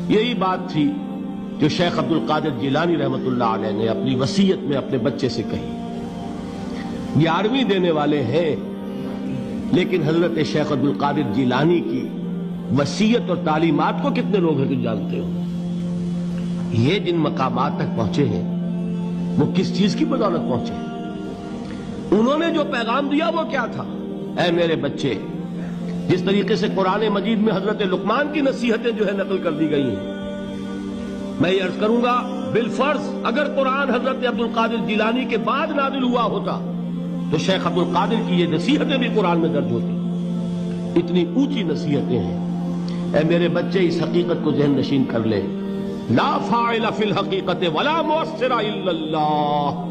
یہی بات تھی جو شیخ عبد القادر جیلانی رحمۃ اللہ علیہ نے اپنی وصیت میں اپنے بچے سے کہی. 11ویں دینے والے ہیں، لیکن حضرت شیخ عبد القادر جیلانی کی وصیت اور تعلیمات کو کتنے لوگ ہیں کہ جانتے ہو؟ یہ جن مقامات تک پہنچے ہیں وہ کس چیز کی بدولت پہنچے ہیں؟ انہوں نے جو پیغام دیا وہ کیا تھا؟ اے میرے بچے، جس طریقے سے قرآن مجید میں حضرت لقمان کی نصیحتیں جو ہے نقل کر دی گئی ہیں، میں یہ عرض کروں گا بالفرض اگر قرآن حضرت عبد القادر جیلانی کے بعد نازل ہوا ہوتا تو شیخ عبد القادر کی یہ نصیحتیں بھی قرآن میں درج ہوتی. اتنی اونچی نصیحتیں ہیں. اے میرے بچے، اس حقیقت کو ذہن نشین کر لے، لا فاعل فی الحقیقت ولا مؤثر الا اللہ.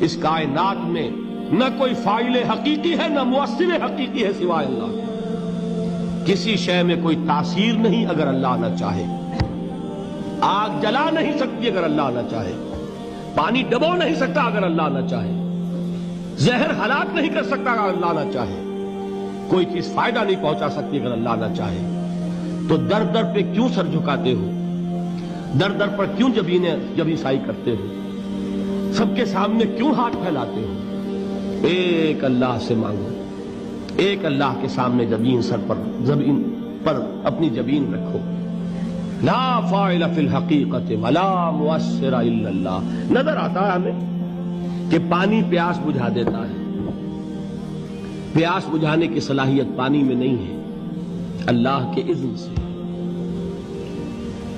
اس کائنات میں نہ کوئی فاعل حقیقی ہے نہ مؤثر حقیقی ہے سوائے اللہ. کسی شے میں کوئی تاثیر نہیں اگر اللہ نہ چاہے. آگ جلا نہیں سکتی اگر اللہ نہ چاہے. پانی ڈبو نہیں سکتا اگر اللہ نہ چاہے. زہر ہلاک نہیں کر سکتا اگر اللہ نہ چاہے. کوئی چیز فائدہ نہیں پہنچا سکتی اگر اللہ نہ چاہے. تو در در پہ کیوں سر جھکاتے ہو؟ در در پر کیوں جبیں سائی کرتے ہو؟ سب کے سامنے کیوں ہاتھ پھیلاتے ہو؟ ایک اللہ سے مانگو. ایک اللہ کے سامنے زمین پر اپنی جبین رکھو. لا فاعل فی الحقیقت ولا مؤثر الا اللہ. نظر آتا ہے ہمیں کہ پانی پیاس بجھا دیتا ہے. پیاس بجھانے کی صلاحیت پانی میں نہیں ہے، اللہ کے اذن سے.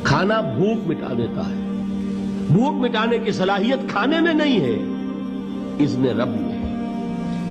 کھانا بھوک مٹا دیتا ہے، بھوک مٹانے کی صلاحیت کھانے میں نہیں ہے، اذن رب میں.